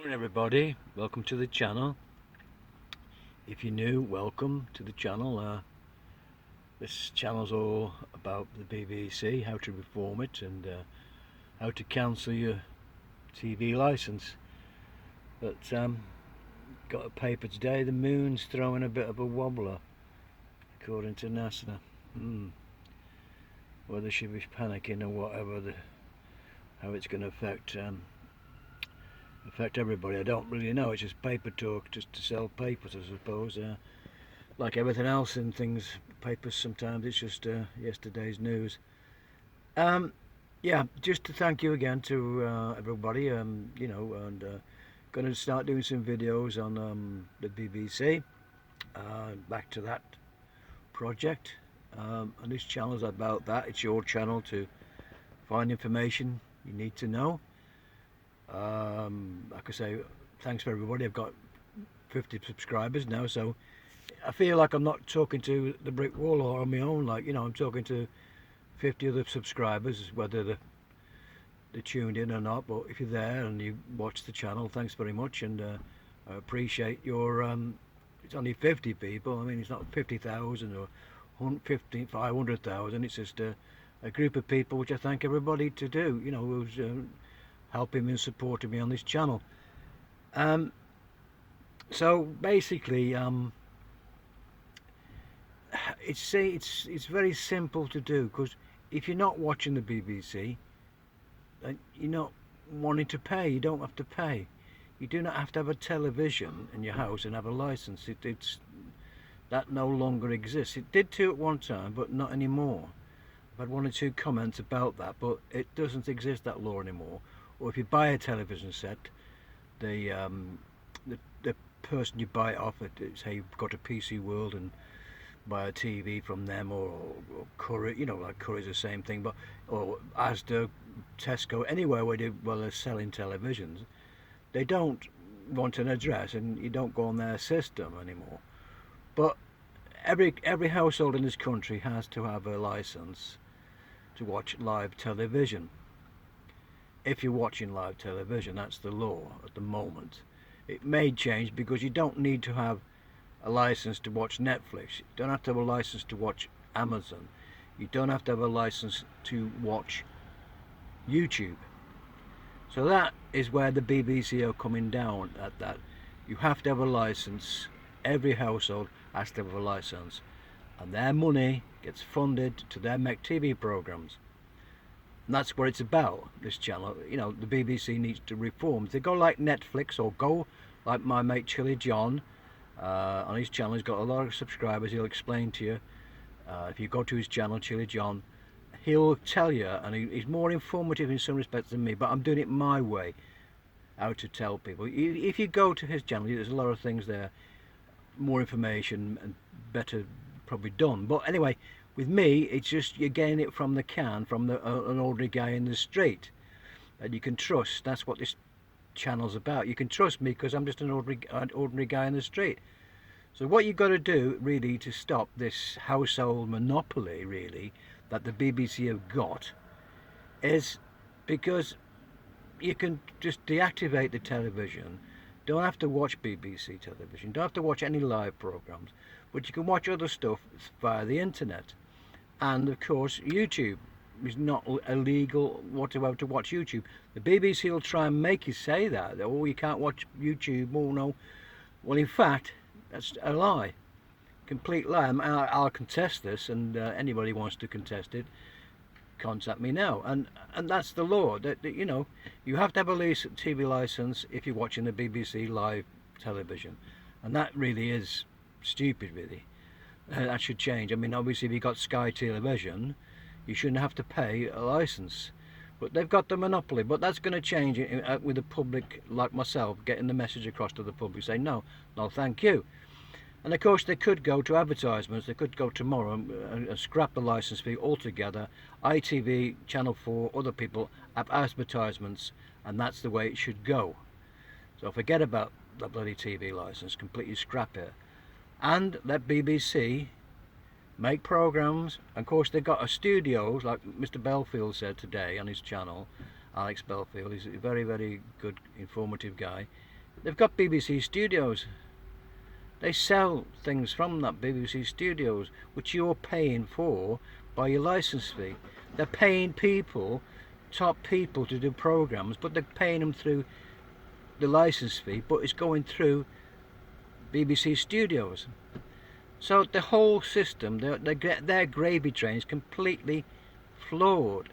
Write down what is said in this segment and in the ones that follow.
Morning everybody, welcome to the channel. If you're new, welcome to the channel. This channel's all about the BBC, how to reform it and how to cancel your TV license. But got a paper today, the moon's throwing a bit of a wobbler according to NASA. Whether she be panicking or whatever, how it's going to affect everybody, I don't really know. It's just paper talk, just to sell papers, I suppose. Like everything else in things, papers sometimes it's just yesterday's news. Yeah, just to thank you again to everybody. And going to start doing some videos on the BBC. Back to that project. And this channel is about that. It's your channel to find information you need to know. Like I say, thanks for everybody. I've got 50 subscribers now, so I feel like I'm not talking to the brick wall or on my own. Like, I'm talking to 50 other subscribers, whether they're tuned in or not. But if you're there and you watch the channel, thanks very much, and I appreciate your. It's only 50 people. I mean, it's not 50,000 or 500,000. It's just a group of people, which I thank everybody to do. Who's helping me and supporting me on this channel. So basically, it's very simple to do, because if you're not watching the BBC, then you're not wanting to pay. You don't have to pay. You do not have to have a television in your house and have a license. That no longer exists. It did too at one time, but not anymore. I've had one or two comments about that, but it doesn't exist, that law, anymore. Or if you buy a television set, the person you buy it off, say you've got a PC World and buy a TV from them, or Curry, like Curry's the same thing, but or Asda, Tesco, anywhere where they're selling televisions, they don't want an address, and you don't go on their system anymore. But every household in this country has to have a license to watch live television. If you're watching live television, that's the law at the moment. It may change, because you don't need to have a license to watch Netflix. You don't have to have a license to watch Amazon. You don't have to have a license to watch YouTube. So that is where the BBC are coming down at that. You have to have a license. Every household has to have a license. And their money gets funded to their make TV programs. And that's what it's about, this channel. The BBC needs to reform. If they go like Netflix, or go like my mate Chilly John, on his channel, he's got a lot of subscribers. He'll explain to you. If you go to his channel, Chilly John, he'll tell you, and he's more informative in some respects than me, but I'm doing it my way, how to tell people. If you go to his channel, there's a lot of things there, more information and better probably done. But anyway, with me, it's just you're getting it from the can, from an ordinary guy in the street that you can trust. That's what this channel's about. You can trust me, because I'm just an ordinary guy in the street. So what you've got to do, really, to stop this household monopoly, really, that the BBC have got, is because you can just deactivate the television. Don't have to watch BBC television. Don't have to watch any live programs, but you can watch other stuff via the internet. And of course, YouTube is not illegal whatsoever to watch YouTube. The BBC will try and make you say that, oh, you can't watch YouTube. Oh no. Well, in fact, that's a lie, complete lie. I'll contest this, and anybody who wants to contest it, contact me now. And that's the law. That you have to have a TV license if you're watching the BBC live television, and that really is stupid, really. That should change. I mean, obviously, if you've got Sky Television, you shouldn't have to pay a license. But they've got the monopoly. But that's going to change with the public, like myself, getting the message across to the public, saying no, thank you. And of course, they could go to advertisements. They could go tomorrow and scrap the license fee altogether. ITV, Channel 4, other people have advertisements, and that's the way it should go. So forget about the bloody TV license, completely scrap it. And let BBC make programs. Of course, they've got a studio, like Mr. Belfield said today on his channel. Alex Belfield, he's a very, very good, informative guy. They've got BBC Studios. They sell things from that BBC Studios, which you're paying for by your license fee. They're paying people, top people, to do programs, but they're paying them through the license fee, but it's going through BBC Studios. So the whole system, their gravy train is completely flawed.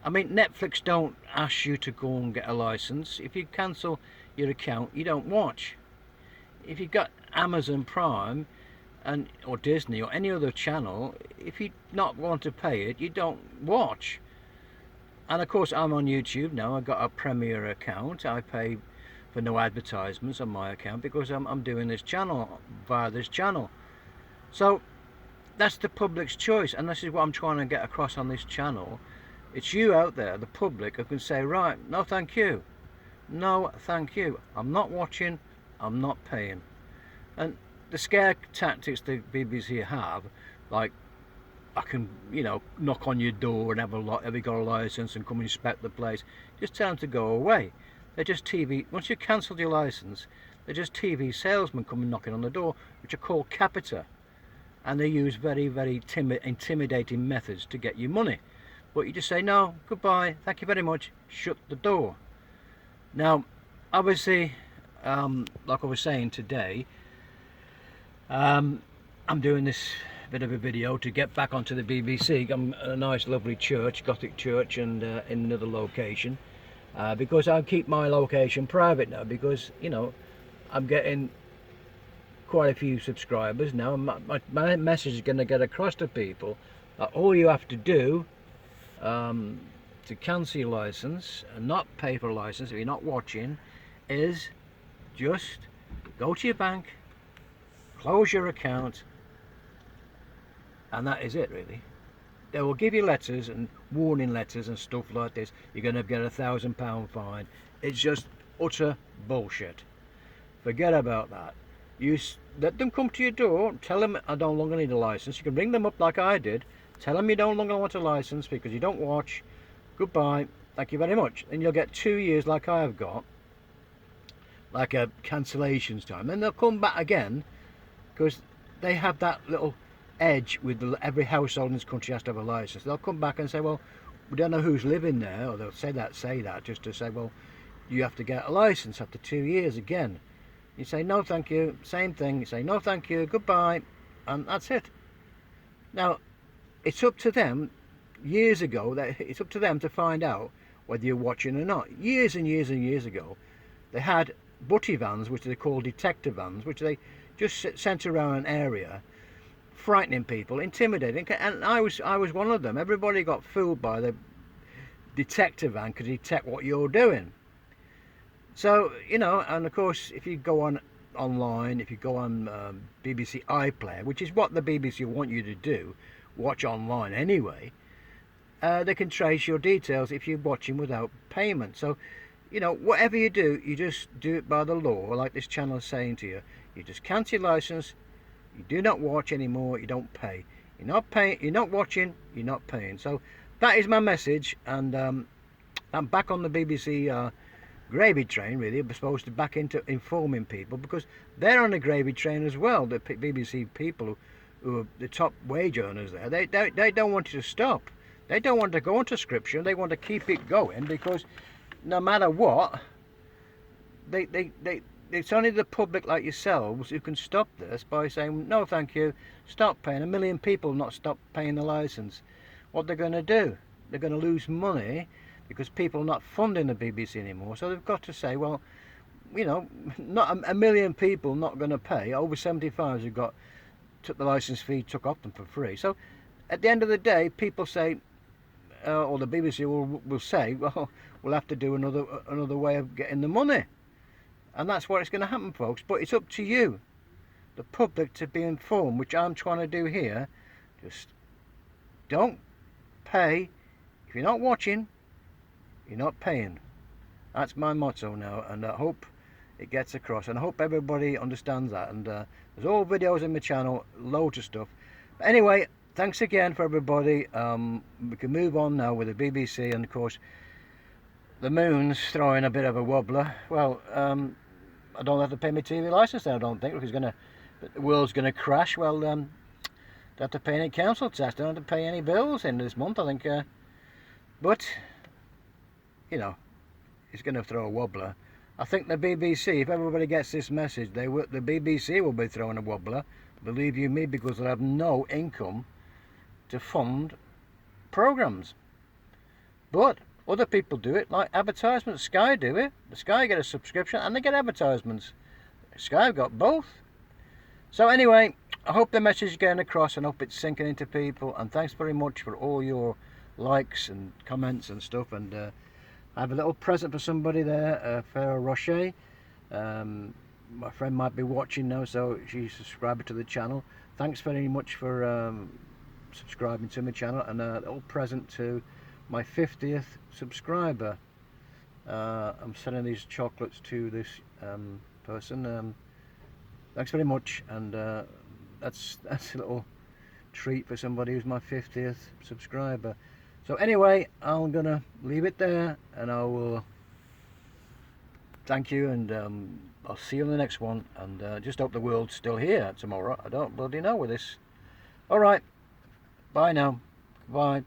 I mean, Netflix don't ask you to go and get a license. If you cancel your account, you don't watch. If you've got Amazon Prime or Disney or any other channel, if you not want to pay it, you don't watch. And of course, I'm on YouTube now. I've got a Premier account. I pay for no advertisements on my account because I'm doing this channel via this channel. So that's the public's choice, and this is what I'm trying to get across on this channel. It's you out there, the public, who can say, right, no thank you, no thank you, I'm not watching, I'm not paying. And the scare tactics the BBC have, like, I can, you know, knock on your door and have you got a license and come and inspect the place, just tell them to go away. They're just TV, once you've cancelled your license, they're just TV salesmen coming knocking on the door, which are called capita. And they use very, very intimidating methods to get you money. But you just say, no, goodbye, thank you very much, shut the door. Now, obviously, like I was saying today, I'm doing this bit of a video to get back onto the BBC. I'm at a nice, lovely church, Gothic church, and in another location. Because I keep my location private now, because, you know, I'm getting quite a few subscribers now, and my message is going to get across to people that all you have to do to cancel your license and not pay for a license if you're not watching is just go to your bank, close your account, and that is it really. They will give you letters and warning letters and stuff like this. You're going to get £1,000 fine. It's just utter bullshit. Forget about that. You let them come to your door, tell them I no longer need a license. You can ring them up like I did, tell them you no longer want a license because you don't watch. Goodbye, thank you very much. And you'll get 2 years like I have got, like a cancellations time. And they'll come back again because they have that little edge with every household in this country has to have a license. They'll come back and say, well, we don't know who's living there, or they'll say that just to say, well, you have to get a license after 2 years again. You say no thank you, same thing, you say no thank you, goodbye, and that's it. Now, it's up to them, years ago, it's up to them to find out whether you're watching or not. Years and years and years ago, they had butty vans, which they call detector vans, which they just sent around an area, frightening people, intimidating, and I was one of them. Everybody got fooled by the detector van, could detect what you're doing. So, you know, and of course, if you go online, if you go on BBC iPlayer, which is what the BBC want you to do, watch online anyway, they can trace your details if you're watching without payment. So, you know, whatever you do, you just do it by the law, like this channel is saying to you. You just cancel your license, you do not watch anymore, you don't pay. You're not paying, you're not watching, you're not paying. So that is my message, and I'm back on the BBC gravy train really. I'm supposed to back into informing people, because they're on the gravy train as well. The BBC people who are the top wage earners there, they don't want you to stop. They don't want to go into scripture. They want to keep it going, because no matter what, it's only the public like yourselves who can stop this by saying no thank you, stop paying. 1 million people not stop paying the license. What they're going to do, they're going to lose money, because people are not funding the BBC anymore. So they've got to say, well, you know, not a million people not going to pay. Over 75s who took the license fee, took off them for free. So at the end of the day, people say, or the BBC will say, well, we'll have to do another way of getting the money. And that's what it's going to happen, folks. But it's up to you, the public, to be informed, which I'm trying to do here. Just don't pay. If you're not watching, you're not paying. That's my motto now, and I hope it gets across, and I hope everybody understands that. And there's all videos in my channel, loads of stuff. But anyway, thanks again for everybody. We can move on now with the BBC, and of course the moon's throwing a bit of a wobbler. Well, I don't have to pay my TV license then, I don't think, because the world's gonna crash. Well, don't have to pay any council tax, don't have to pay any bills in this month, I think. But you know, it's gonna throw a wobbler. I think the BBC, if everybody gets this message, the BBC will be throwing a wobbler. Believe you me, because they'll have no income to fund programs. But other people do it, like advertisements. Sky do it. The Sky get a subscription and they get advertisements. Sky have got both. So anyway, I hope the message is getting across and hope it's sinking into people. And thanks very much for all your likes and comments and stuff. And I have a little present for somebody there, Farah Rocher. My friend might be watching now, so she's a subscriber to the channel. Thanks very much for subscribing to my channel, and a little present to my 50th subscriber. I'm sending these chocolates to this person. Thanks very much, and that's a little treat for somebody who's my 50th subscriber. So anyway, I'm gonna leave it there, and I will thank you, and I'll see you in the next one, and just hope the world's still here tomorrow. I don't bloody know with this. Alright, bye now. Bye.